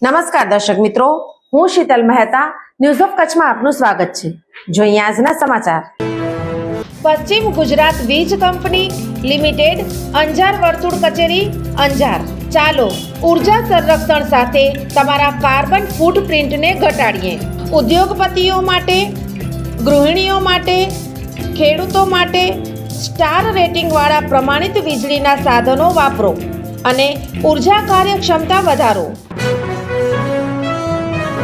નમસ્કાર દર્શક મિત્રો, હું શીતલ મહેતા ન્યૂઝ ઓફ કચ્છમાં આપનું સ્વાગત છે। જોઈએ આજના સમાચાર। પશ્ચિમ ગુજરાત વીજ કંપની લિમિટેડ અંજાર વર્તુળ કચેરી અંજાર। ચાલો ઉર્જા સંરક્ષણ સાથે તમારા કાર્બન ફૂટપ્રિન્ટને ઘટાડીએ। ઉદ્યોગપતિઓ માટે, ગૃહિણીઓ માટે, ખેડૂતો માટે સ્ટાર રેટિંગવાળા પ્રમાણિત વીજળીના સાધનો વાપરો અને ઉર્જા કાર્યક્ષમતા વધારો।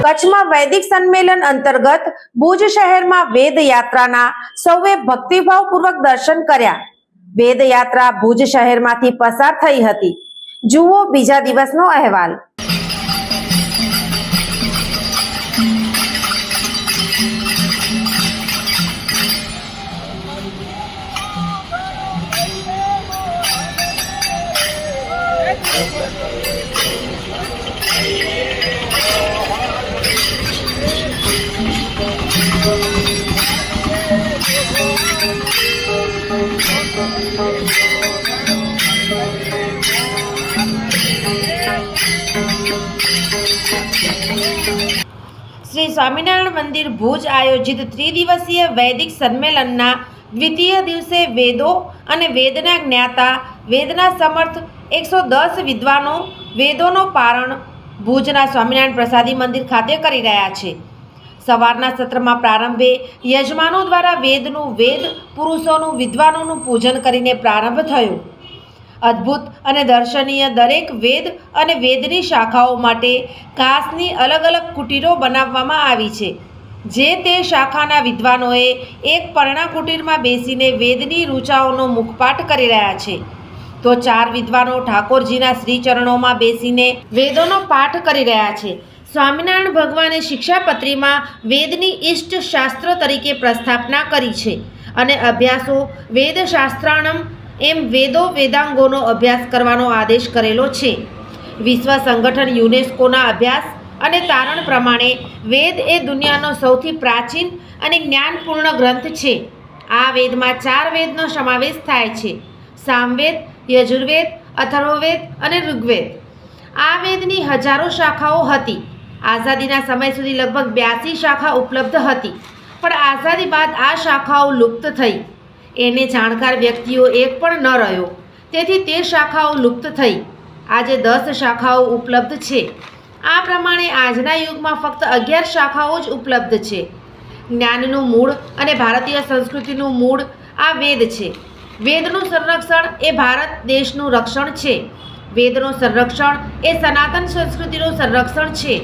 કચ્છમાં વૈદિક સંમેલન અંતર્ગત ભુજ શહેરમાં વેદ યાત્રાના સૌએ ભક્તિભાવપૂર્વક દર્શન કર્યા। વેદ યાત્રા ભુજ શહેરમાંથી પસાર થઈ હતી। જુઓ બીજા દિવસનો અહેવાલ। શ્રી સ્વામિનારાયણ મંદિર ભુજ આયોજિત ત્રિદિવસીય વૈદિક સંમેલનના દ્વિતીય દિવસે વેદો અને વેદના જ્ઞાતા, વેદના સમર્થ 110 વિદ્વાનો વેદોનો પારણ ભુજના સ્વામિનારાયણ પ્રસાદી મંદિર ખાતે કરી રહ્યા છે। સવારના સત્રમાં પ્રારંભે યજમાનો દ્વારા વેદનું, વેદ પુરુષોનું, વિદ્વાનોનું પૂજન કરીને પ્રારંભ થયો। અદ્ભુત અને દર્શનીય દરેક વેદ અને વેદની શાખાઓ માટે ઘાસની અલગ અલગ કુટીરો બનાવવામાં આવી છે। જે તે શાખાના વિદ્વાનોએ એક પર્ણા કુટીરમાં બેસીને વેદની ઋચાઓનો મુખપાઠ કરી રહ્યા છે, તો 4 વિદ્વાનો ઠાકોરજીના શ્રીચરણોમાં બેસીને વેદોનો પાઠ કરી રહ્યા છે। સ્વામિનારાયણ ભગવાને શિક્ષાપત્રીમાં વેદની ઇષ્ટ શાસ્ત્ર તરીકે પ્રસ્થાપના કરી છે અને અભ્યાસો વેદશાસ્ત્રાણમ એમ વેદો વેદાંગોનો અભ્યાસ કરવાનો આદેશ કરેલો છે। વિશ્વ સંગઠન યુનેસ્કોના અભ્યાસ અને તારણ પ્રમાણે વેદ એ દુનિયાનો સૌથી પ્રાચીન અને જ્ઞાનપૂર્ણ ગ્રંથ છે। આ વેદમાં 4 વેદનો સમાવેશ થાય છે: સામવેદ, યજુર્વેદ, અથર્વવેદ અને ઋગ્વેદ। આ વેદની હજારો શાખાઓ હતી। આઝાદીના સમય સુધી લગભગ 82 શાખા ઉપલબ્ધ હતી, પણ આઝાદી બાદ આ શાખાઓ લુપ્ત થઈ। એને જાણકાર વ્યક્તિઓ એક પણ ન રહ્યો, તેથી તે શાખાઓ લુપ્ત થઈ। આજે 10 શાખાઓ ઉપલબ્ધ છે। આ પ્રમાણે આજના યુગમાં ફક્ત 11 શાખાઓ જ ઉપલબ્ધ છે। જ્ઞાનનું મૂળ અને ભારતીય સંસ્કૃતિનું મૂળ આ વેદ છે। વેદનું સંરક્ષણ એ ભારત દેશનું રક્ષણ છે। વેદનું સંરક્ષણ એ સનાતન સંસ્કૃતિનું સંરક્ષણ છે।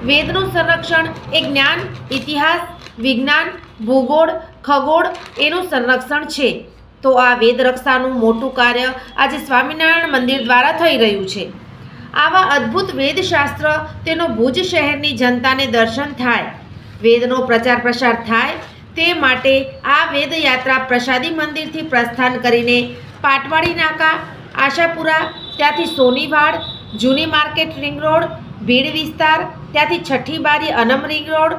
વેદનું સંરક્ષણ એ જ્ઞાન, ઇતિહાસ, વિજ્ઞાન, ભૂગોળ, ખગોળ એનું સંરક્ષણ છે। તો આ વેદ રક્ષાનું મોટું કાર્ય આજે સ્વામિનારાયણ મંદિર દ્વારા થઈ રહ્યું છે। આવા અદ્ભુત વેદશાસ્ત્ર તેનો ભુજ શહેરની જનતાને દર્શન થાય, વેદનો પ્રચાર પ્રસાર થાય, તે માટે આ વેદયાત્રા પ્રસાદી મંદિરથી પ્રસ્થાન કરીને પાટવાડી નાકા, આશાપુરા, ત્યાંથી સોનીવાડ, જૂની માર્કેટ રિંગ રોડ, ભીડ વિસ્તાર, ત્યાંથી છઠ્ઠી બારી અનમ રિંગ રોડ,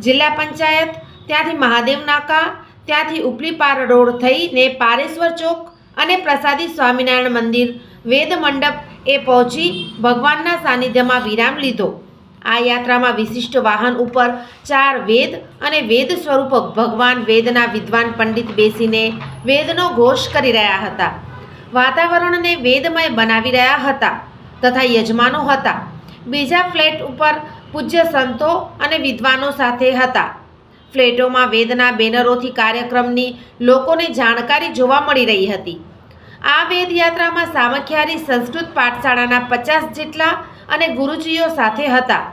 જિલ્લા પંચાયત, ત્યાંથી મહાદેવ નાકા, ત્યાંથી ઉપલીપાર રોડ થઈને પારેશ્વર ચોક અને પ્રસાદી સ્વામિનારાયણ મંદિર વેદ મંડપ એ પહોંચી ભગવાનના સાનિધ્યમાં વિરામ લીધો। આ યાત્રામાં વિશિષ્ટ વાહન ઉપર 4 વેદ અને વેદ સ્વરૂપ ભગવાન વેદના વિદ્વાન પંડિત બેસીને વેદનો ઘોષ કરી રહ્યા હતા। વાતાવરણને વેદમય બનાવી રહ્યા હતા તથા યજમાનો હતા। બીજા ફ્લેટ ઉપર પૂજ્ય સંતો અને વિદ્વાનો સાથે હતા। ફ્લેટોમાં વેદના બેનરોથી કાર્યક્રમની લોકોને જાણકારી જોવા મળી રહી હતી। આ વેદયાત્રામાં સામખિયારી સંસ્કૃત પાઠશાળાના 50 જેટલા અને ગુરુજીઓ સાથે હતા।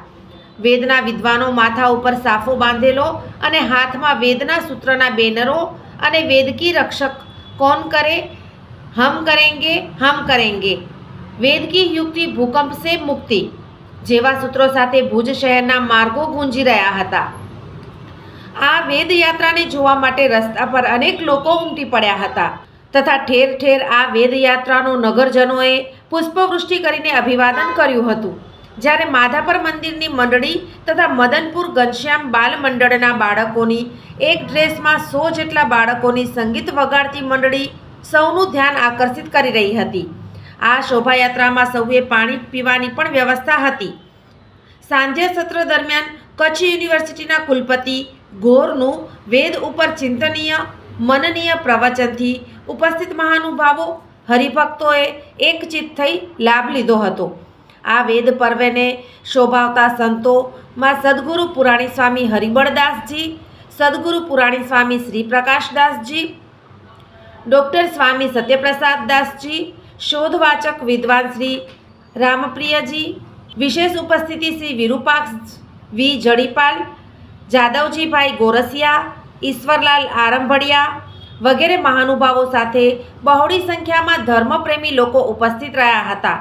વેદના વિદ્વાનો માથા ઉપર સાફો બાંધેલો અને હાથમાં વેદના સૂત્રના બેનરો અને વેદ કી રક્ષક કોણ કરે, હમ કરેંગે, હમ કરેંગે, વેદ કી યુક્તિ ભૂકંપ સે મુક્તિ જેવા સૂત્રો સાથે ભુજ શહેરના માર્ગો ગુંજી રહ્યા હતા। આ વેદયાત્રાને જોવા માટે રસ્તા પર અનેક લોકો ઉમટી પડ્યા હતા તથા ઠેર ઠેર આ વેદયાત્રાનો નગરજનોએ પુષ્પવૃષ્ટિ કરીને અભિવાદન કર્યું હતું। જ્યારે માધાપર મંદિરની મંડળી તથા મદનપુર ઘનશ્યામ બાલ મંડળના બાળકોની એક ડ્રેસમાં 100 જેટલા બાળકોની સંગીત વગાડતી મંડળી સૌનું ધ્યાન આકર્ષિત કરી રહી હતી। આ શોભાયાત્રામાં સૌએ પાણી પીવાની પણ વ્યવસ્થા હતી। સાંજે સત્ર દરમિયાન કચ્છ યુનિવર્સિટીના કુલપતિ ગોરનું વેદ ઉપર ચિંતનીય મનનીય પ્રવચનથી ઉપસ્થિત મહાનુભાવો હરિભક્તોએ એકચિત્ત થઈ લાભ લીધો હતો. આ વેદ પર્વને શોભાવતા સંતો માં સદગુરુ પુરાણી સ્વામી હરિબળદાસજી, સદગુરુ પુરાણી સ્વામી શ્રી પ્રકાશદાસજી, ડૉક્ટર સ્વામી સત્યપ્રસાદદાસજી, શોધવાચક વિદ્વાન શ્રી રામપ્રિયજી, વિશેષ ઉપસ્થિતિ શ્રી વિરૂપાક્ષ વી જડીપાલ, જાદવજીભાઈ ગોરસિયા, ઈશ્વરલાલ આરંભડિયા વગેરે મહાનુભાવો સાથે બહોળી સંખ્યામાં ધર્મપ્રેમી લોકો ઉપસ્થિત રહ્યા હતા.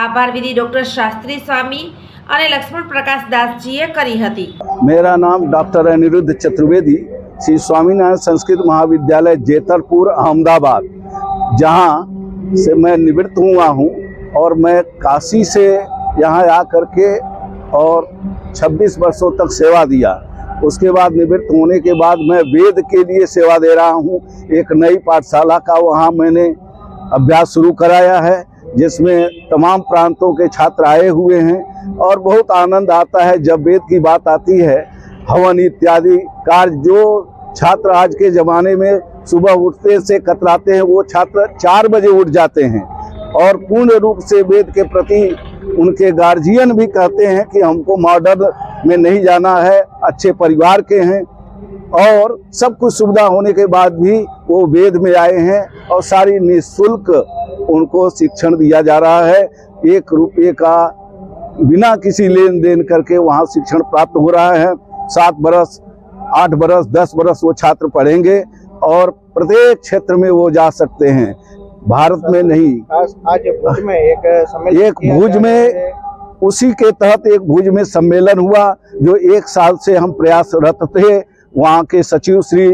આભાર વિધિ ડૉક્ટર શાસ્ત્રી સ્વામી અને લક્ષ્મણ પ્રકાશ દાસજીએ કરી હતી. मेरा नाम डॉक्टर अनिरुद्ध चतुर्वेदी, श्री स्वामीनारायण संस्कृत महाविद्यालय जेतरपुर अहमदाबाद, जहाँ से मैं निवृत्त हुआ हूँ और मैं काशी से यहाँ आकर के और 26 वर्षों तक सेवा दिया. उसके बाद निवृत्त होने के बाद मैं वेद के लिए सेवा दे रहा हूँ. एक नई पाठशाला का वहाँ मैंने अभ्यास शुरू कराया है, जिसमें तमाम प्रांतों के छात्र आए हुए हैं और बहुत आनंद आता है जब वेद की बात आती है. हवन इत्यादि कार्य जो छात्र आज के ज़माने में सुबह उठते से कतराते हैं, वो छात्र 4 बजे उठ जाते हैं और पूर्ण रूप से वेद के प्रति उनके गार्जियन भी कहते हैं कि हमको मॉडर्न में नहीं जाना है, अच्छे परिवार के हैं और सब कुछ सुविधा होने के बाद भी वो वेद में आए हैं और सारी निःशुल्क उनको शिक्षण दिया जा रहा है. 1 रुपये का बिना किसी लेन देन करके वहाँ शिक्षण प्राप्त हो रहा है. 7 बरस, 8 बरस, 10 बरस वो छात्र पढ़ेंगे और प्रत्येक क्षेत्र में वो जा सकते हैं, भारत में नहीं. आज भुज में एक भुज में उसी के तहत एक भुज में सम्मेलन हुआ, जो 1 साल से हम प्रयासरत थे. वहाँ के सचिव श्री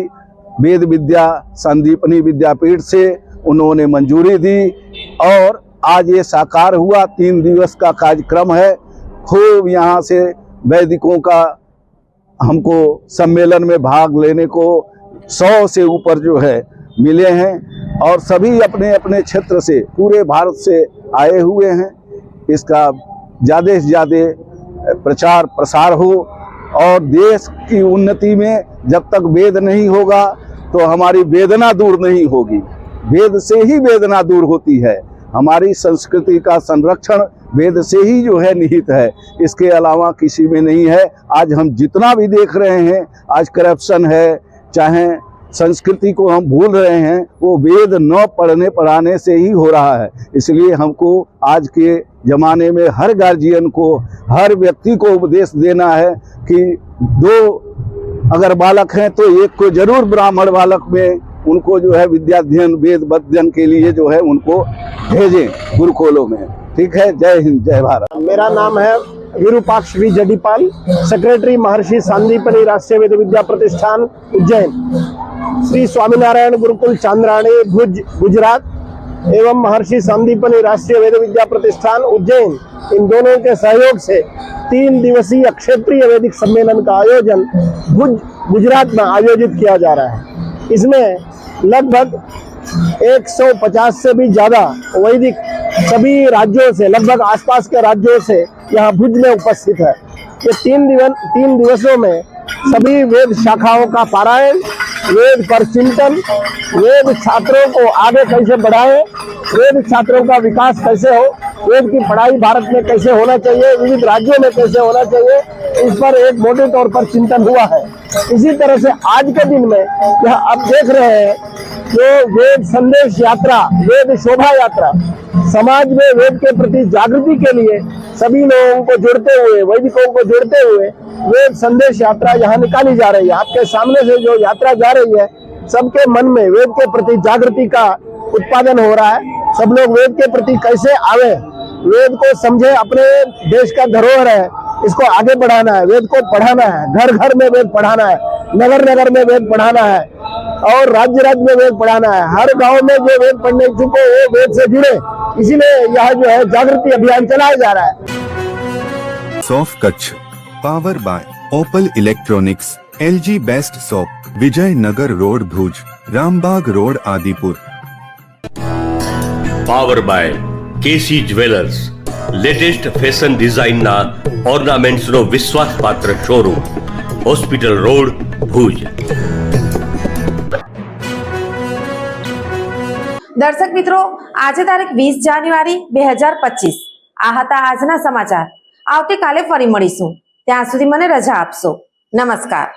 वेद विद्या संदीपनी विद्यापीठ से उन्होंने मंजूरी दी और आज ये साकार हुआ. 3 दिवस का कार्यक्रम है. खूब यहाँ से वैदिकों का हमको सम्मेलन में भाग लेने को 100 से ऊपर जो है मिले हैं और सभी अपने अपने क्षेत्र से पूरे भारत से आए हुए हैं. इसका ज़्यादा से ज़्यादा प्रचार प्रसार हो और देश की उन्नति में जब तक वेद नहीं होगा तो हमारी वेदना दूर नहीं होगी. वेद से ही वेदना दूर होती है. हमारी संस्कृति का संरक्षण वेद से ही जो है निहित है, इसके अलावा किसी में नहीं है. आज हम जितना भी देख रहे हैं, आज करप्शन है, चाहे संस्कृति को हम भूल रहे हैं, वो वेद न पढ़ने पढ़ाने से ही हो रहा है. इसलिए हमको आज के ज़माने में हर गार्जियन को, हर व्यक्ति को उपदेश देना है कि 2 अगर बालक हैं तो एक को जरूर ब्राह्मण बालक में उनको जो है विद्याध्ययन वेद अध्ययन के लिए जो है उनको भेजें गुरुकुलों में. ठीक है. जय हिंद, जय भारत. मेरा नाम है विरूपाक्ष वी जडीपाल, सेक्रेटरी महर्षि सांदीपनी राष्ट्रीय वेद विद्या प्रतिष्ठान उज्जैन, श्री स्वामीनारायण गुरुकुल चांद्राणी भुज गुजरात एवं महर्षि सांदीपनी राष्ट्रीय वेद विद्या प्रतिष्ठान उज्जैन, इन दोनों के सहयोग से 3 दिवसीय क्षेत्रीय वैदिक सम्मेलन का आयोजन भुज गुजरात में आयोजित किया जा रहा है. इसमें लगभग 150 से भी ज़्यादा वैदिक सभी राज्यों से, लगभग आसपास के राज्यों से यहाँ भुज में उपस्थित है. ये 3 दिवसों में सभी वेद शाखाओं का पारायण, वेद पर चिंतन, वेद छात्रों को आगे कैसे बढ़ाएं, वेद छात्रों का विकास कैसे हो, वेद की पढ़ाई भारत में कैसे होना चाहिए, विविध राज्यों में कैसे होना चाहिए, इस पर एक मोटे तौर पर चिंतन हुआ है. इसी तरह से आज के दिन में यह आप देख रहे हैं जो वेद संदेश यात्रा, वेद शोभा यात्रा, समाज में वेद के प्रति जागृति के लिए सभी लोगों को जोड़ते हुए, वैदिकों को जोड़ते हुए वेद संदेश यात्रा यहाँ निकाली जा रही है. आपके सामने से जो यात्रा जा रही है, सबके मन में वेद के प्रति जागृति का उत्पादन हो रहा है. सब लोग वेद के प्रति कैसे आवे, वेद को समझे, अपने देश का धरोहर है, इसको आगे बढ़ाना है, वेद को पढ़ाना है, घर घर में वेद पढ़ाना है, नगर नगर में वेद पढ़ाना है और राज्य राज्य में वेद पढ़ाना है. हर गांव में जो वेद पढ़ने इच्छुक हो वो वेद से जुड़े, इसीलिए यह जो है जागृति अभियान चलाया जा रहा है. सॉफ Kutch power by Opal electronics, LG best shop, Vijaynagar road Bhuj, Rambagh road Adipur. Power by KC jewellers, latest fashion ડિઝાઇનના ઓર્નામેન્ટ્સનો વિશ્વાસપાત્ર શોરૂમ, હોસ્પિટલ રોડ, ભુજ. દર્શક મિત્રો, આજે તારીખ 20 જાન્યુઆરી 2025. આ હતા આજના સમાચાર. આવતીકાલે ફરી મળીશું. ત્યાં સુધી મને રજા આપશો. નમસ્કાર.